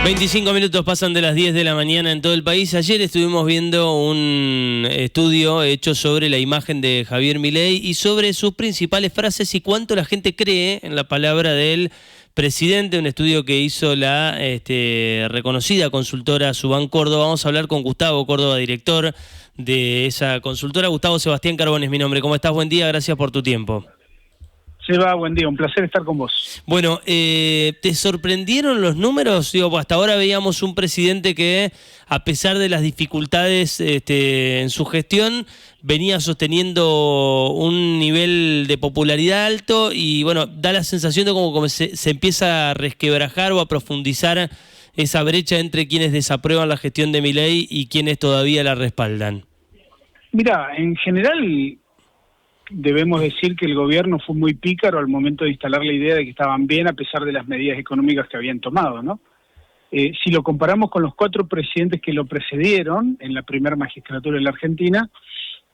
25 minutos pasan de las 10 de la mañana en todo el país. Ayer estuvimos viendo un estudio hecho sobre la imagen de Javier Milei y sobre sus principales frases y cuánto la gente cree en la palabra del presidente. Un estudio que hizo la reconocida consultora Subán Córdoba. Vamos a hablar con Gustavo Córdoba, director de esa consultora. Gustavo Sebastián Carbón es mi nombre. ¿Cómo estás? Buen día, gracias por tu tiempo. Seba, buen día, un placer estar con vos. Bueno, ¿te sorprendieron los números? Digo, hasta ahora veíamos un presidente que, a pesar de las dificultades en su gestión, venía sosteniendo un nivel de popularidad alto y, bueno, da la sensación de como se empieza a resquebrajar o a profundizar esa brecha entre quienes desaprueban la gestión de Milei y quienes todavía la respaldan. Mira, en general debemos decir que el gobierno fue muy pícaro al momento de instalar la idea de que estaban bien a pesar de las medidas económicas que habían tomado, ¿no? Si lo comparamos con los 4 presidentes que lo precedieron en la primera magistratura de la Argentina,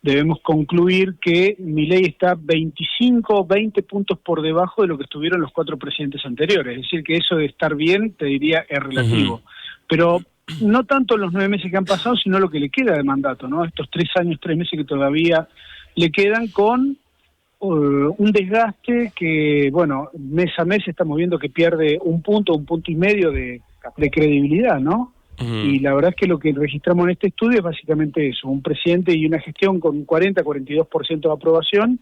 debemos concluir que Milei está 25 o 20 puntos por debajo de lo que estuvieron los 4 presidentes anteriores. Es decir, que eso de estar bien, te diría, es relativo. Pero no tanto los 9 meses que han pasado, sino lo que le queda de mandato, ¿no? Estos 3 años, 3 meses que todavía le quedan con un desgaste que, bueno, mes a mes estamos viendo que pierde un punto y medio de credibilidad, ¿no? Y la verdad es que lo que registramos en este estudio es básicamente eso, un presidente y una gestión con un 40-42% de aprobación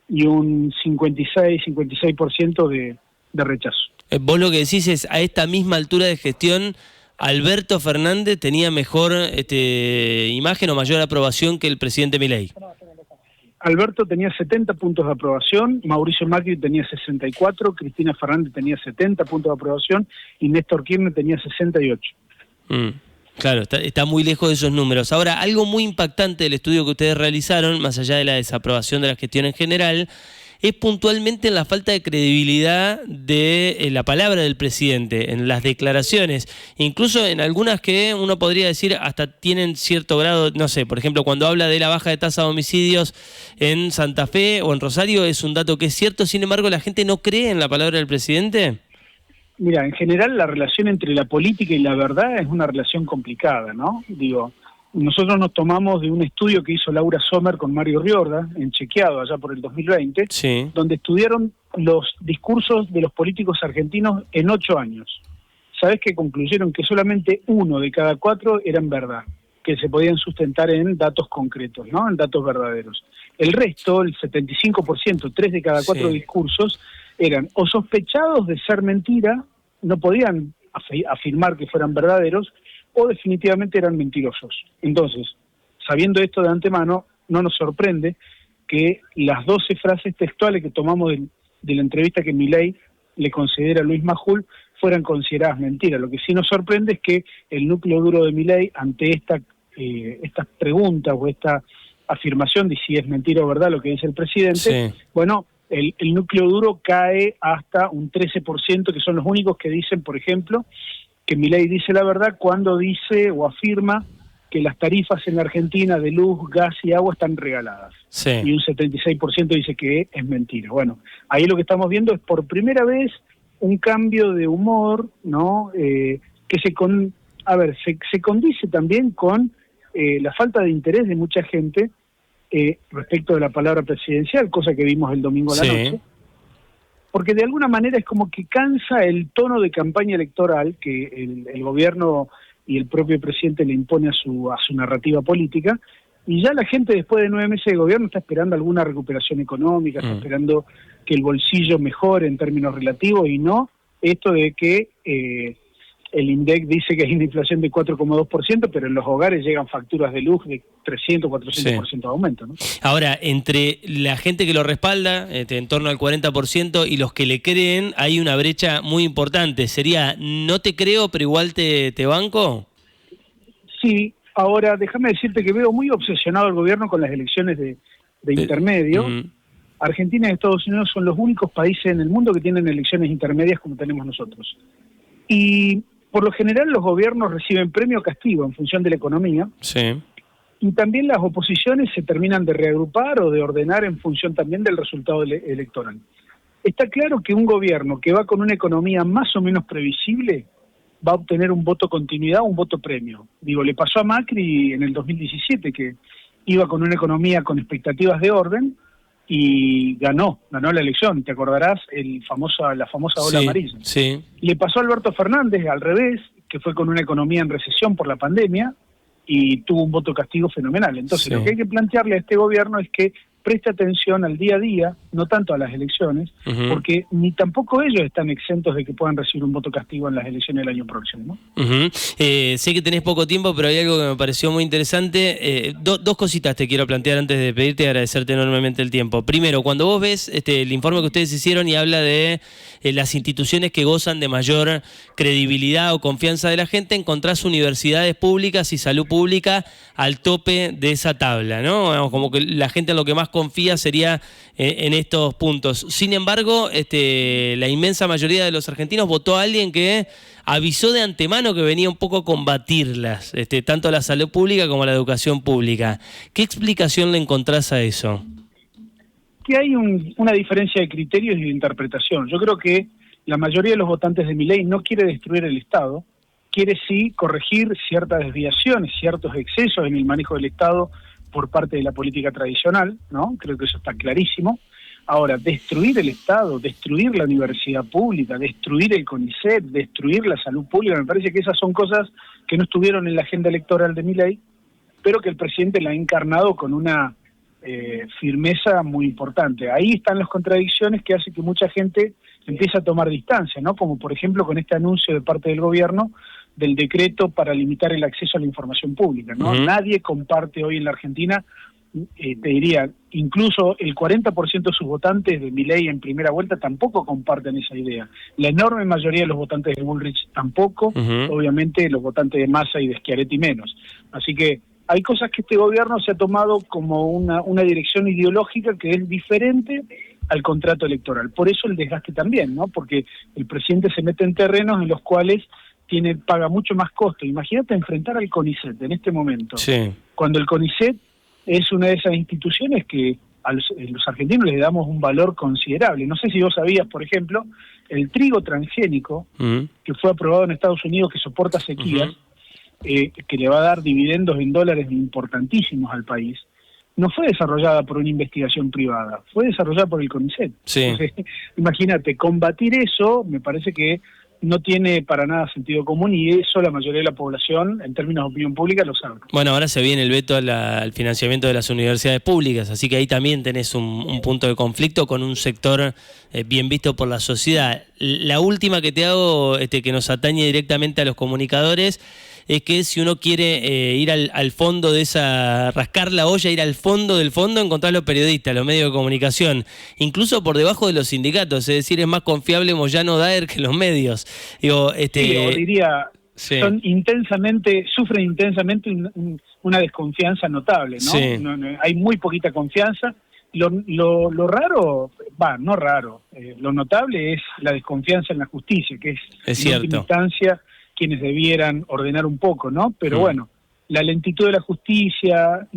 y un 56% de rechazo. Vos lo que decís es, a esta misma altura de gestión, Alberto Fernández tenía mejor imagen o mayor aprobación que el presidente Milei. Alberto tenía 70 puntos de aprobación, Mauricio Macri tenía 64, Cristina Fernández tenía 70 puntos de aprobación y Néstor Kirchner tenía 68. Claro, está muy lejos de esos números. Ahora, algo muy impactante del estudio que ustedes realizaron, más allá de la desaprobación de la gestión en general, es puntualmente en la falta de credibilidad de la palabra del presidente, en las declaraciones, incluso en algunas que uno podría decir hasta tienen cierto grado, no sé, por ejemplo, cuando habla de la baja de tasa de homicidios en Santa Fe o en Rosario, es un dato que es cierto, sin embargo, ¿la gente no cree en la palabra del presidente? Mira, en general la relación entre la política y la verdad es una relación complicada, ¿no? Digo, nosotros nos tomamos de un estudio que hizo Laura Sommer con Mario Riorda, en Chequeado, allá por el 2020, sí, donde estudiaron los discursos de los políticos argentinos en 8 años. ¿Sabés qué concluyeron? Que solamente 1 de cada 4 eran verdad, que se podían sustentar en datos concretos, ¿no? En datos verdaderos. El resto, el 75%, 3 de cada 4 sí, discursos, eran o sospechados de ser mentira, no podían afirmar que fueran verdaderos, o definitivamente eran mentirosos. Entonces, sabiendo esto de antemano, no nos sorprende que las 12 frases textuales que tomamos de la entrevista que Milei le concediera a Luis Majul fueran consideradas mentiras. Lo que sí nos sorprende es que el núcleo duro de Milei, ante estas preguntas o esta afirmación de si es mentira o verdad lo que dice el presidente, sí. bueno, el núcleo duro cae hasta un 13%, que son los únicos que dicen, por ejemplo, que Milei dice la verdad cuando dice o afirma que las tarifas en la Argentina de luz, gas y agua están regaladas. Sí. Y un 76% dice que es mentira. Bueno, ahí lo que estamos viendo es por primera vez un cambio de humor, ¿no? Que se condice también con la falta de interés de mucha gente respecto de la palabra presidencial, cosa que vimos el domingo a la noche. Porque de alguna manera es como que cansa el tono de campaña electoral que el gobierno y el propio presidente le impone a su narrativa política, y ya la gente después de 9 meses de gobierno está esperando alguna recuperación económica, está esperando que el bolsillo mejore en términos relativos, y no esto de que el INDEC dice que hay una inflación de 4,2%, pero en los hogares llegan facturas de luz de 300, 400% de aumento, ¿no? Ahora, entre la gente que lo respalda, en torno al 40%, y los que le creen, hay una brecha muy importante. ¿Sería, no te creo, pero igual te banco? Sí, ahora déjame decirte que veo muy obsesionado el gobierno con las elecciones de intermedio. Argentina y Estados Unidos son los únicos países en el mundo que tienen elecciones intermedias como tenemos nosotros. Y por lo general los gobiernos reciben premio o castigo en función de la economía. Sí. Y también las oposiciones se terminan de reagrupar o de ordenar en función también del resultado electoral. Está claro que un gobierno que va con una economía más o menos previsible va a obtener un voto continuidad o un voto premio. Digo, le pasó a Macri en el 2017, que iba con una economía con expectativas de orden y ganó la elección. Te acordarás la famosa ola amarilla. Sí. Le pasó a Alberto Fernández al revés, que fue con una economía en recesión por la pandemia y tuvo un voto castigo fenomenal. Entonces, lo que hay que plantearle a este gobierno es que preste atención al día a día, no tanto a las elecciones, porque ni tampoco ellos están exentos de que puedan recibir un voto castigo en las elecciones del año próximo, ¿no? Sé que tenés poco tiempo, pero hay algo que me pareció muy interesante. Dos cositas te quiero plantear antes de pedirte y agradecerte enormemente el tiempo. Primero, cuando vos ves el informe que ustedes hicieron y habla de las instituciones que gozan de mayor credibilidad o confianza de la gente, encontrás universidades públicas y salud pública al tope de esa tabla, ¿no? Como que la gente en lo que más confía sería en estos puntos. Sin embargo, la inmensa mayoría de los argentinos votó a alguien que avisó de antemano que venía un poco a combatirlas, tanto la salud pública como la educación pública. ¿Qué explicación le encontrás a eso? Que hay una diferencia de criterios y de interpretación. Yo creo que la mayoría de los votantes de Milei no quiere destruir el Estado, quiere sí corregir ciertas desviaciones, ciertos excesos en el manejo del Estado por parte de la política tradicional, ¿no? Creo que eso está clarísimo. Ahora, destruir el Estado, destruir la universidad pública, destruir el CONICET, destruir la salud pública, me parece que esas son cosas que no estuvieron en la agenda electoral de Milei, pero que el presidente la ha encarnado con una firmeza muy importante. Ahí están las contradicciones que hace que mucha gente empiece a tomar distancia, ¿no? Como por ejemplo con este anuncio de parte del gobierno del decreto para limitar el acceso a la información pública, ¿no? Nadie comparte hoy en la Argentina, te diría, incluso el 40% de sus votantes de Milei en primera vuelta tampoco comparten esa idea. La enorme mayoría de los votantes de Bullrich tampoco, obviamente los votantes de Massa y de Schiaretti menos. Así que hay cosas que este gobierno se ha tomado como una dirección ideológica que es diferente al contrato electoral. Por eso el desgaste también, ¿no? Porque el presidente se mete en terrenos en los cuales paga mucho más costo. Imagínate enfrentar al CONICET en este momento, cuando el CONICET es una de esas instituciones que a los argentinos les damos un valor considerable. No sé si vos sabías, por ejemplo, el trigo transgénico, que fue aprobado en Estados Unidos, que soporta sequías, que le va a dar dividendos en dólares importantísimos al país, no fue desarrollada por una investigación privada, fue desarrollada por el CONICET. Entonces, imagínate, combatir eso me parece que no tiene para nada sentido común y eso la mayoría de la población, en términos de opinión pública, lo sabe. Bueno, ahora se viene el veto al financiamiento de las universidades públicas, así que ahí también tenés un punto de conflicto con un sector bien visto por la sociedad. La última que te hago, que nos atañe directamente a los comunicadores, es que si uno quiere ir al fondo de rascar la olla, ir al fondo del fondo, encontrar los periodistas, los medios de comunicación, incluso por debajo de los sindicatos, es decir, es más confiable Moyano Daer que los medios. Digo, yo diría, sufren intensamente una desconfianza notable, ¿no? Hay muy poquita confianza. Lo raro, no raro, lo notable es la desconfianza en la justicia, que es en última instancia quienes debieran ordenar un poco, ¿no? Pero bueno, la lentitud de la justicia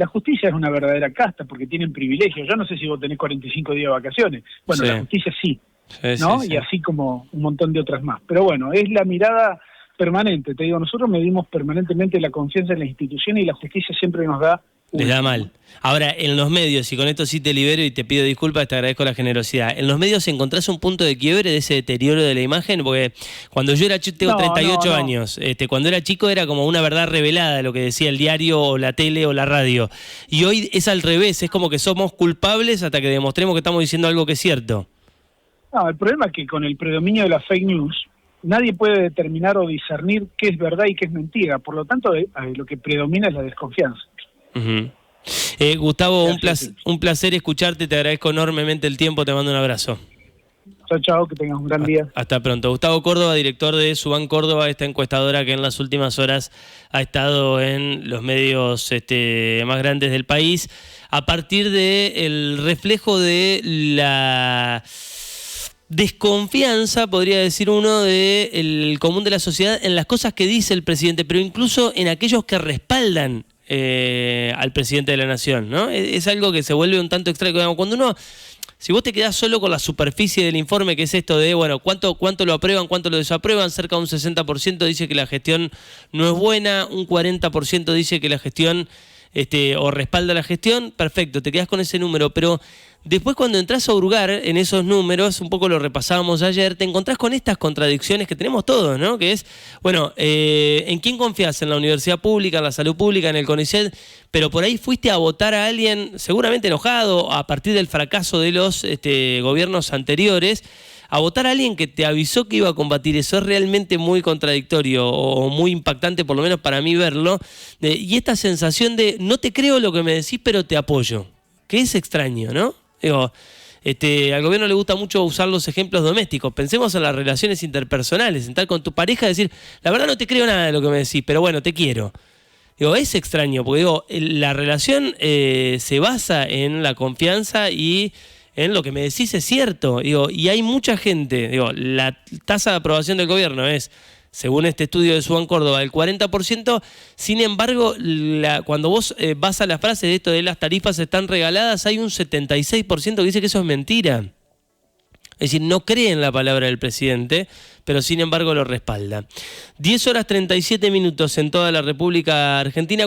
es una verdadera casta porque tienen privilegios. Yo no sé si vos tenés 45 días de vacaciones. Bueno, la justicia sí, ¿no? Y así como un montón de otras más. Pero bueno, es la mirada permanente. Te digo, nosotros medimos permanentemente la confianza en las instituciones y la justicia siempre nos da... Les da mal. Ahora, en los medios, y con esto sí te libero y te pido disculpas, te agradezco la generosidad. ¿En los medios encontrás un punto de quiebre de ese deterioro de la imagen? Porque cuando yo era chico, tengo 38 años, cuando era chico era como una verdad revelada lo que decía el diario o la tele o la radio. Y hoy es al revés, es como que somos culpables hasta que demostremos que estamos diciendo algo que es cierto. No, el problema es que con el predominio de la fake news, nadie puede determinar o discernir qué es verdad y qué es mentira. Por lo tanto, lo que predomina es la desconfianza. Gustavo, un placer escucharte, te agradezco enormemente el tiempo, te mando un abrazo. Chao, que tengas un gran día. Hasta pronto. Gustavo Córdoba, director de Subán Córdoba, esta encuestadora que en las últimas horas ha estado en los medios más grandes del país, a partir del reflejo de la desconfianza, podría decir uno, del común de la sociedad en las cosas que dice el presidente, pero incluso en aquellos que respaldan al presidente de la nación, ¿no? Es algo que se vuelve un tanto extraño. Cuando uno si vos te quedás solo con la superficie del informe, que es esto de, bueno, cuánto lo aprueban, cuánto lo desaprueban, cerca de un 60% dice que la gestión no es buena, un 40% dice que la gestión, o respalda la gestión, perfecto, te quedás con ese número, pero después cuando entras a hurgar en esos números, un poco lo repasábamos ayer, te encontrás con estas contradicciones que tenemos todos, ¿no? Que es, bueno, ¿en quién confías? ¿En la universidad pública, en la salud pública, en el CONICET? Pero por ahí fuiste a votar a alguien seguramente enojado a partir del fracaso de los gobiernos anteriores, a votar a alguien que te avisó que iba a combatir eso. Es realmente muy contradictorio o muy impactante, por lo menos para mí verlo, y esta sensación de no te creo lo que me decís, pero te apoyo, que es extraño, ¿no? Digo, al gobierno le gusta mucho usar los ejemplos domésticos. Pensemos en las relaciones interpersonales, entrar con tu pareja y decir, la verdad no te creo nada de lo que me decís, pero bueno, te quiero. Digo, es extraño, porque digo, la relación se basa en la confianza y en lo que me decís es cierto. Digo, y hay mucha gente, digo, la tasa de aprobación del gobierno es, según este estudio de Suban Córdoba, el 40%. Sin embargo, cuando vos vas a la frase de esto de las tarifas están regaladas, hay un 76% que dice que eso es mentira. Es decir, no cree en la palabra del presidente, pero sin embargo lo respalda. 10 horas 37 minutos en toda la República Argentina.